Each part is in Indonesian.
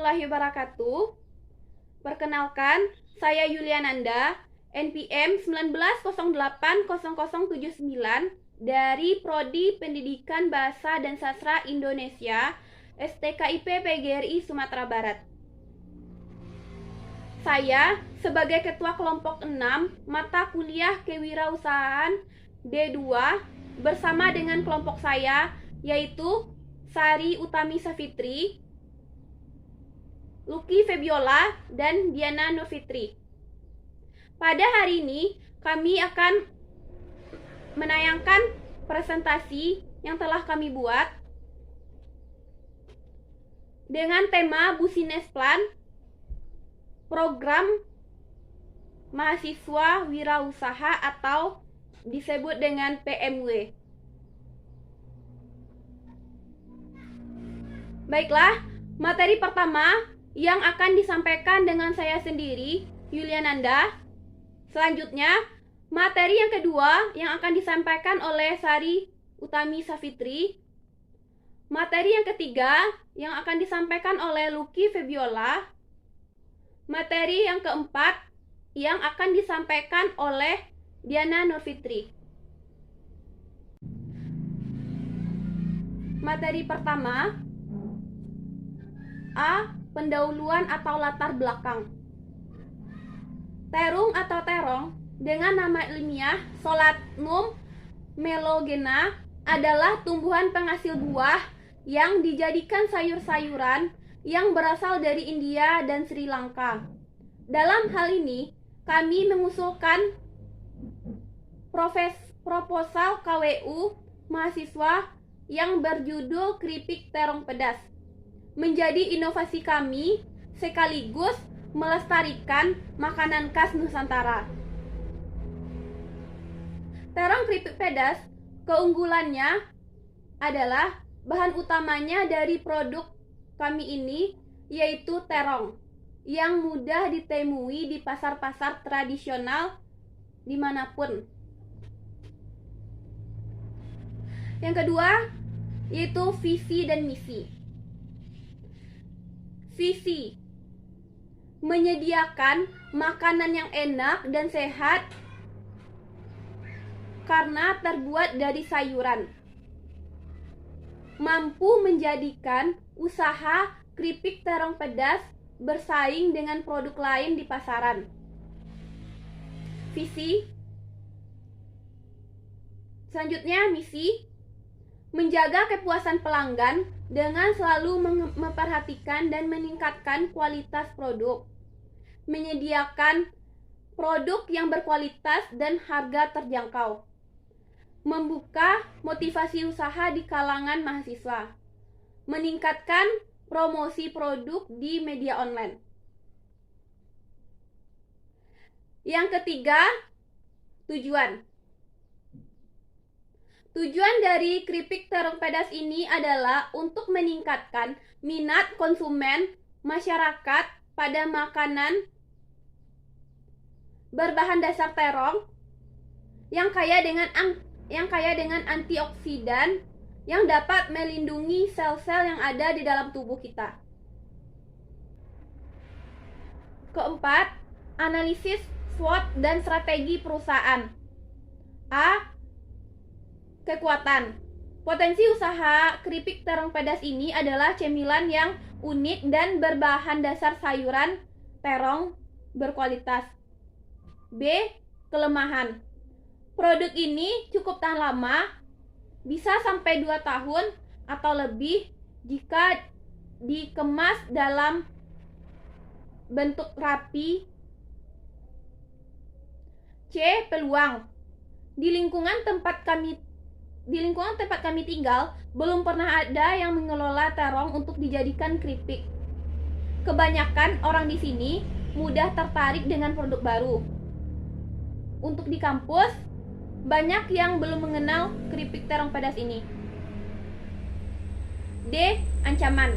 warahmatullahi wabarakatuh. Perkenalkan, saya Yuliananda, NPM 19080079 dari Prodi Pendidikan Bahasa dan Sastra Indonesia, STKIP PGRI Sumatera Barat. Saya sebagai Ketua Kelompok 6 Mata Kuliah Kewirausahaan D2 bersama dengan kelompok saya yaitu Sari Utami Safitri, Lucky Febiola, dan Diana Nurfitri. Pada hari ini kami akan menayangkan presentasi yang telah kami buat dengan tema Business Plan Program Mahasiswa Wirausaha atau disebut dengan PMW. Baiklah, materi pertama yang akan disampaikan dengan saya sendiri, Yuliananda. Selanjutnya, materi yang kedua yang akan disampaikan oleh Sari Utami Safitri. Materi yang ketiga yang akan disampaikan oleh Lucky Febiola. Materi yang keempat yang akan disampaikan oleh Diana Nurfitri. Materi pertama, A. Pendahuluan atau latar belakang. Terung atau terong dengan nama ilmiah Solanum melogena adalah tumbuhan penghasil buah yang dijadikan sayur-sayuran yang berasal dari India dan Sri Lanka. Dalam hal ini, kami mengusulkan proposal KWU mahasiswa yang berjudul Keripik Terong Pedas menjadi inovasi kami sekaligus melestarikan makanan khas Nusantara. Terong keripik pedas, keunggulannya adalah bahan utamanya dari produk kami ini yaitu terong yang mudah ditemui di pasar-pasar tradisional dimanapun. Yang kedua yaitu visi dan misi. Visi: menyediakan makanan yang enak dan sehat karena terbuat dari sayuran. Mampu menjadikan usaha keripik terong pedas bersaing dengan produk lain di pasaran. Visi. Selanjutnya, misi: menjaga kepuasan pelanggan dengan selalu memperhatikan dan meningkatkan kualitas produk. Menyediakan produk yang berkualitas dan harga terjangkau. Membuka motivasi usaha di kalangan mahasiswa. Meningkatkan promosi produk di media online. Yang ketiga, tujuan. Tujuan dari keripik terong pedas ini adalah untuk meningkatkan minat konsumen masyarakat pada makanan berbahan dasar terong yang kaya dengan antioksidan yang dapat melindungi sel-sel yang ada di dalam tubuh kita. Keempat, analisis SWOT dan strategi perusahaan. A. Kekuatan. Potensi usaha keripik terong pedas ini adalah cemilan yang unik dan berbahan dasar sayuran terong berkualitas. B. Kelemahan. Produk ini cukup tahan lama, bisa sampai 2 tahun atau lebih jika dikemas dalam bentuk rapi. C. Peluang. Di lingkungan tempat kami tinggal, belum pernah ada yang mengelola terong untuk dijadikan keripik. Kebanyakan orang di sini mudah tertarik dengan produk baru. Untuk di kampus, banyak yang belum mengenal keripik terong pedas ini. D. Ancaman.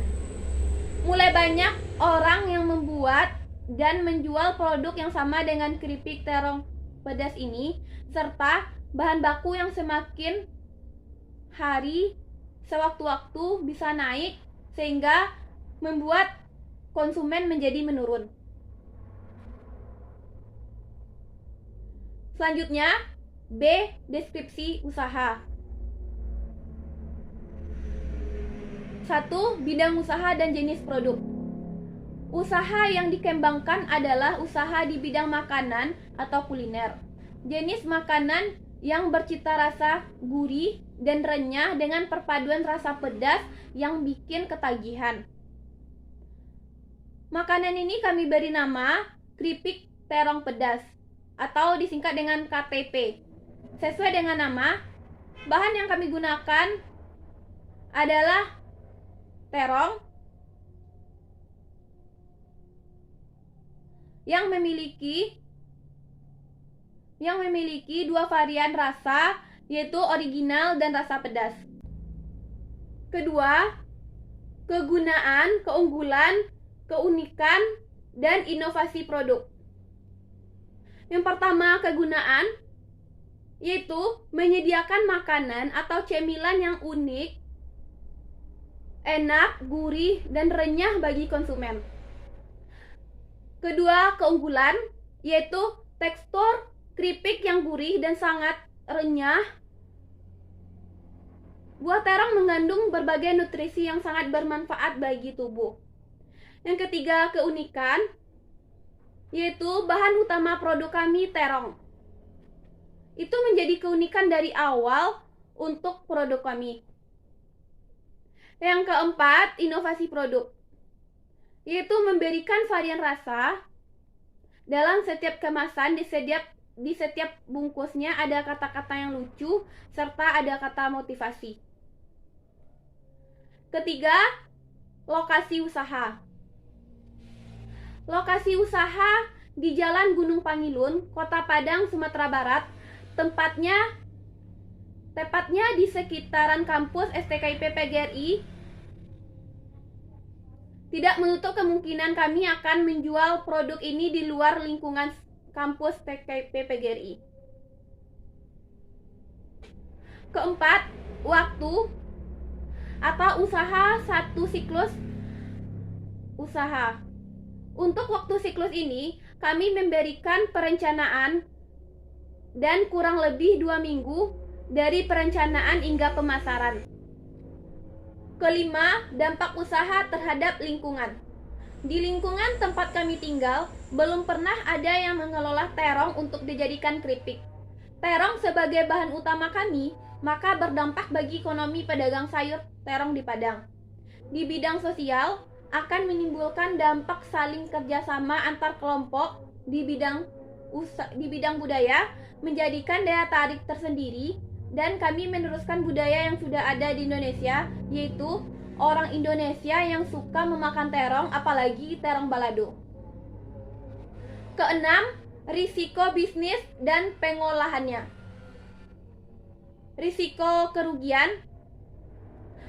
Mulai banyak orang yang membuat dan menjual produk yang sama dengan keripik terong pedas ini, serta bahan baku yang semakin hari sewaktu-waktu bisa naik sehingga membuat konsumen menjadi menurun. Selanjutnya, B. Deskripsi usaha. 1. Bidang usaha dan jenis produk. Usaha yang dikembangkan adalah usaha di bidang makanan atau kuliner. Jenis makanan yang bercita rasa gurih dan renyah dengan perpaduan rasa pedas yang bikin ketagihan. Makanan ini kami beri nama keripik terong pedas atau disingkat dengan KTP. Sesuai dengan nama, bahan yang kami gunakan adalah terong yang memiliki dua varian rasa, yaitu original dan rasa pedas. Kedua, kegunaan, keunggulan, keunikan, dan inovasi produk. Yang pertama, kegunaan, yaitu menyediakan makanan atau cemilan yang unik, enak, gurih, dan renyah bagi konsumen. Kedua, keunggulan, yaitu tekstur keripik yang gurih dan sangat renyah. Buah terong mengandung berbagai nutrisi yang sangat bermanfaat bagi tubuh. Yang ketiga, keunikan, yaitu bahan utama produk kami terong. Itu menjadi keunikan dari awal untuk produk kami. Yang keempat, inovasi produk, yaitu memberikan varian rasa dalam setiap kemasan. Di setiap bungkusnya ada kata-kata yang lucu serta ada kata motivasi. Ketiga, lokasi usaha. Lokasi usaha di Jalan Gunung Pangilun, Kota Padang, Sumatera Barat. Tepatnya di sekitaran kampus STKIP PGRI. Tidak menutup kemungkinan kami akan menjual produk ini di luar lingkungan kampus STKIP PGRI. Keempat, waktu atau usaha satu siklus usaha. Untuk waktu siklus ini, kami memberikan perencanaan dan kurang lebih 2 minggu dari perencanaan hingga pemasaran. Kelima, dampak usaha terhadap lingkungan. Di lingkungan tempat kami tinggal, belum pernah ada yang mengelola terong untuk dijadikan keripik. Terong sebagai bahan utama kami, maka berdampak bagi ekonomi pedagang sayur terong di Padang. Di bidang sosial, akan menimbulkan dampak saling kerjasama antar kelompok di bidang budaya, menjadikan daya tarik tersendiri, dan kami meneruskan budaya yang sudah ada di Indonesia, yaitu orang Indonesia yang suka memakan terong, apalagi terong balado. Keenam, risiko bisnis dan pengolahannya. Risiko kerugian,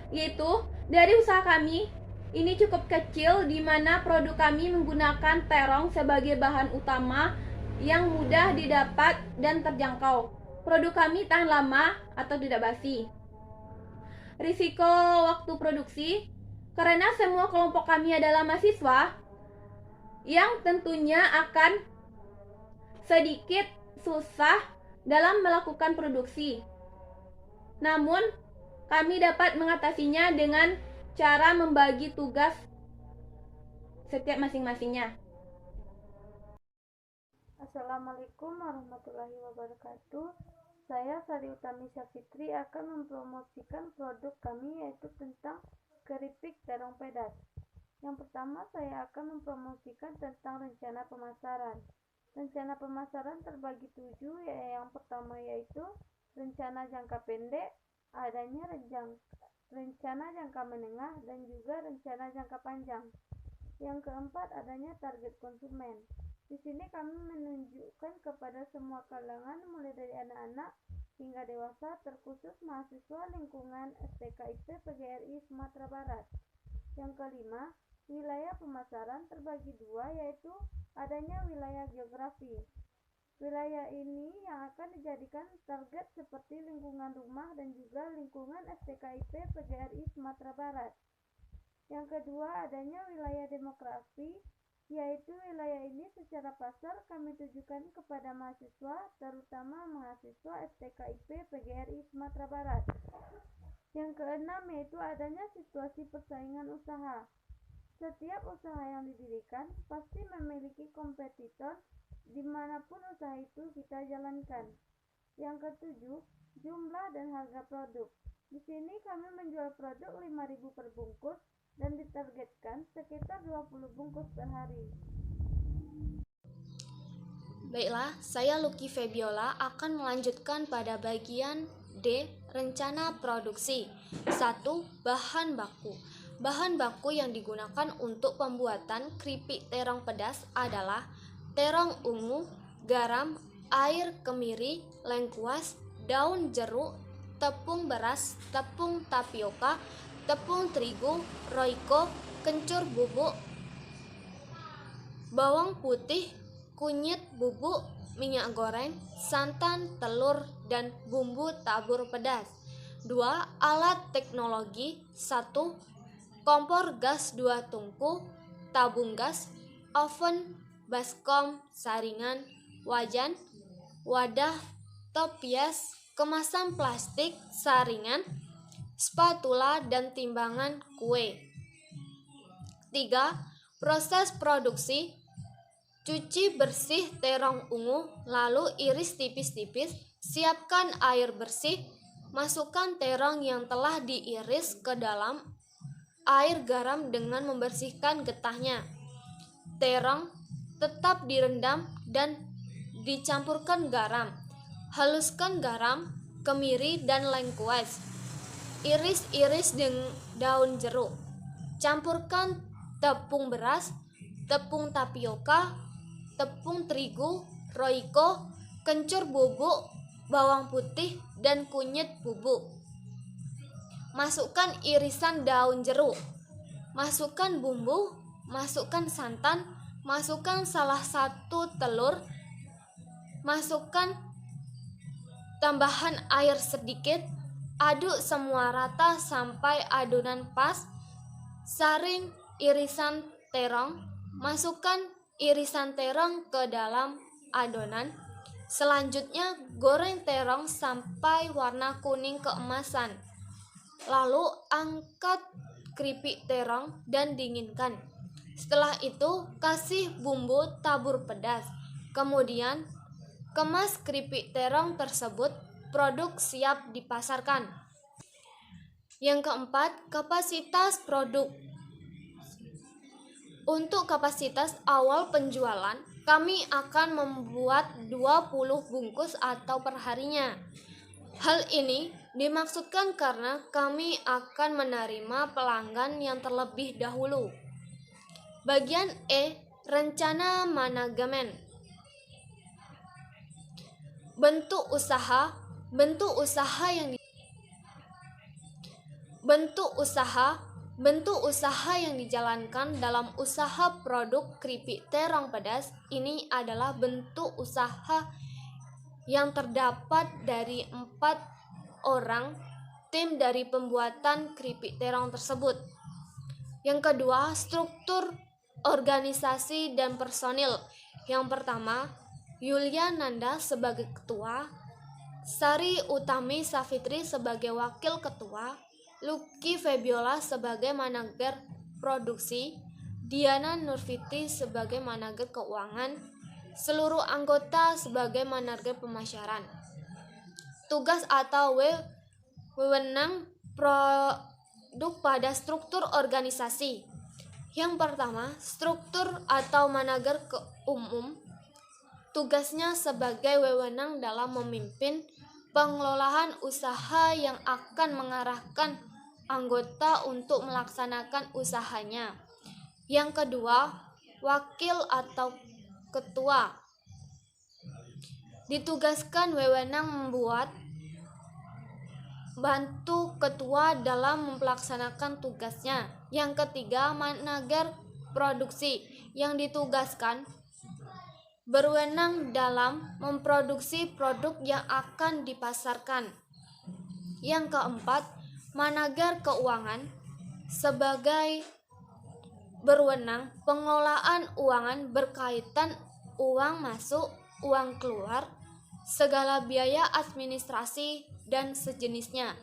yaitu dari usaha kami ini cukup kecil, di mana produk kami menggunakan terong sebagai bahan utama yang mudah didapat dan terjangkau. Produk kami tahan lama atau tidak basi. Risiko waktu produksi, karena semua kelompok kami adalah mahasiswa yang tentunya akan sedikit susah dalam melakukan produksi. Namun, kami dapat mengatasinya dengan cara membagi tugas setiap masing-masingnya. Assalamualaikum warahmatullahi wabarakatuh. Saya Sari Utami Syafitri akan mempromosikan produk kami, yaitu tentang keripik terong pedas. Yang pertama, saya akan mempromosikan tentang rencana pemasaran. Rencana pemasaran terbagi 7, yang pertama yaitu rencana jangka pendek, adanya rencana jangka menengah, dan juga rencana jangka panjang. Yang keempat, adanya target konsumen. Di sini kami menunjukkan kepada semua kalangan, mulai dari anak-anak hingga dewasa, terkhusus mahasiswa lingkungan STKIP PGRI Sumatera Barat. Yang kelima, wilayah pemasaran terbagi 2, yaitu adanya wilayah geografi. Wilayah ini yang akan dijadikan target seperti lingkungan rumah dan juga lingkungan STKIP PGRI Sumatera Barat. Yang kedua, adanya wilayah demografi, yaitu wilayah ini secara pasar kami tujukan kepada mahasiswa, terutama mahasiswa FTKIP PGRI Sumatera Barat. Yang keenam, yaitu adanya situasi persaingan usaha. Setiap usaha yang didirikan pasti memiliki kompetitor dimanapun usaha itu kita jalankan. Yang ketujuh, jumlah dan harga produk. Di sini kami menjual produk 5.000 per bungkus dan ditargetkan sekitar 20 bungkus per hari. Baiklah, saya Lucky Febiola akan melanjutkan pada bagian D, rencana produksi. 1. Bahan baku. Bahan baku yang digunakan untuk pembuatan keripik terong pedas adalah terong ungu, garam, air kemiri, lengkuas, daun jeruk, tepung beras, tepung tapioka, tepung terigu, roiko, kencur bubuk, bawang putih, kunyit bubuk, minyak goreng, santan, telur, dan bumbu tabur pedas. 2. Alat teknologi. 1. Kompor gas 2 tungku, tabung gas, oven, baskom, saringan, wajan, wadah, toples, kemasan plastik, saringan, spatula, dan timbangan kue. 3. Proses produksi. Cuci bersih terong ungu, lalu iris tipis-tipis, siapkan air bersih, masukkan terong yang telah diiris ke dalam air garam dengan membersihkan getahnya. Terong tetap direndam dan dicampurkan garam. Haluskan garam, kemiri, dan lengkuas. Iris-iris dengan daun jeruk. Campurkan tepung beras, tepung tapioka, tepung terigu, roiko, kencur bubuk, bawang putih, dan kunyit bubuk. Masukkan irisan daun jeruk. Masukkan bumbu, masukkan santan, masukkan salah satu telur, masukkan tambahan air sedikit, aduk semua rata sampai adonan pas. Saring irisan terong, masukkan irisan terong ke dalam adonan. Selanjutnya goreng terong sampai warna kuning keemasan. Lalu angkat keripik terong dan dinginkan. Setelah itu kasih bumbu tabur pedas. Kemudian kemas keripik terong tersebut. Produk siap dipasarkan. Yang keempat, kapasitas produk. Untuk kapasitas awal penjualan, kami akan membuat 20 bungkus atau perharinya. Hal ini dimaksudkan karena kami akan menerima pelanggan yang terlebih dahulu. Bagian E, rencana manajemen. Bentuk usaha yang dijalankan dalam usaha produk keripik terong pedas ini adalah bentuk usaha yang terdapat dari 4 orang tim dari pembuatan keripik terong tersebut. Yang kedua, struktur organisasi dan personil. Yang pertama, Yulia Nanda sebagai ketua, Sari Utami Safitri sebagai wakil ketua, Lucky Febiola sebagai manajer produksi, Diana Nurfiti sebagai manajer keuangan, seluruh anggota sebagai manajer pemasaran. Tugas atau wewenang produk pada struktur organisasi. Yang pertama, struktur atau manajer umum. Tugasnya sebagai wewenang dalam memimpin pengelolaan usaha yang akan mengarahkan anggota untuk melaksanakan usahanya. Yang kedua, wakil atau ketua. Ditugaskan wewenang membuat bantu ketua dalam melaksanakan tugasnya. Yang ketiga, manajer produksi yang ditugaskan berwenang dalam memproduksi produk yang akan dipasarkan. Yang keempat, manajer keuangan sebagai berwenang pengelolaan uangan berkaitan uang masuk, uang keluar, segala biaya administrasi, dan sejenisnya.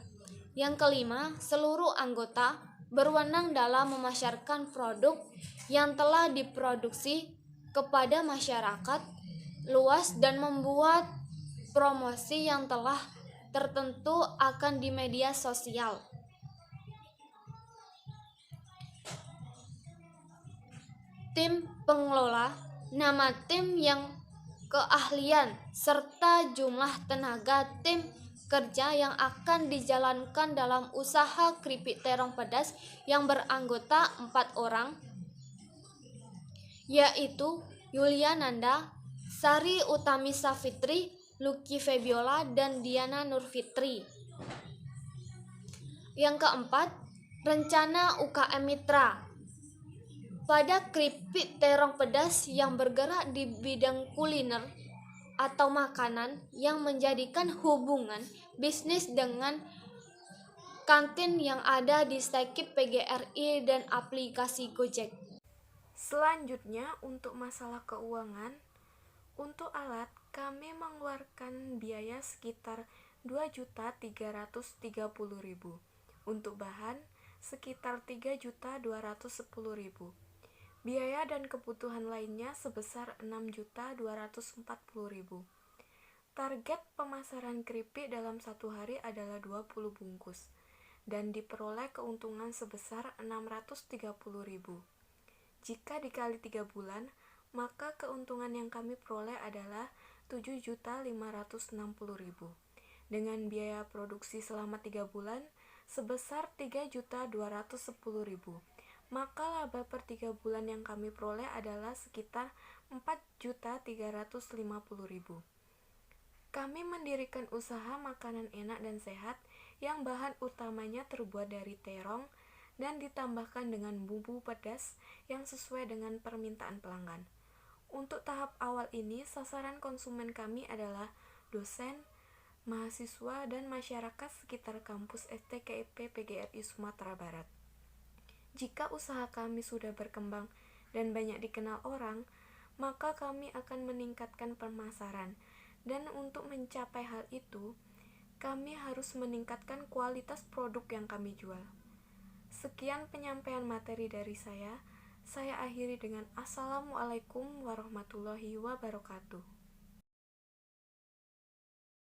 Yang kelima, seluruh anggota berwenang dalam memasarkan produk yang telah diproduksi kepada masyarakat luas dan membuat promosi yang telah tertentu akan di media sosial. Tim pengelola, nama tim yang keahlian, serta jumlah tenaga tim kerja yang akan dijalankan dalam usaha keripik terong pedas yang beranggota 4 orang, yaitu Yuliananda, Sari Utami Safitri, Lucky Febiola, dan Diana Nurfitri. Yang keempat, rencana UKM Mitra. Pada keripik terong pedas yang bergerak di bidang kuliner atau makanan yang menjadikan hubungan bisnis dengan kantin yang ada di Stakip PGRI dan aplikasi Gojek. Selanjutnya, untuk masalah keuangan, untuk alat kami mengeluarkan biaya sekitar 2.330.000. Untuk bahan sekitar 3.210.000. Biaya dan kebutuhan lainnya sebesar 6.240.000. Target pemasaran keripik dalam satu hari adalah 20 bungkus dan diperoleh keuntungan sebesar 630.000. Jika dikali 3 bulan, maka keuntungan yang kami peroleh adalah 7.560.000. Dengan biaya produksi selama 3 bulan sebesar 3.210.000. Maka laba per 3 bulan yang kami peroleh adalah sekitar 4.350.000. Kami mendirikan usaha makanan enak dan sehat yang bahan utamanya terbuat dari terong dan ditambahkan dengan bumbu pedas yang sesuai dengan permintaan pelanggan. Untuk tahap awal ini, sasaran konsumen kami adalah dosen, mahasiswa, dan masyarakat sekitar kampus STKIP PGRI Sumatera Barat. Jika usaha kami sudah berkembang dan banyak dikenal orang, maka kami akan meningkatkan pemasaran. Dan untuk mencapai hal itu, kami harus meningkatkan kualitas produk yang kami jual. Sekian penyampaian materi dari saya. Saya akhiri dengan Assalamualaikum warahmatullahi wabarakatuh.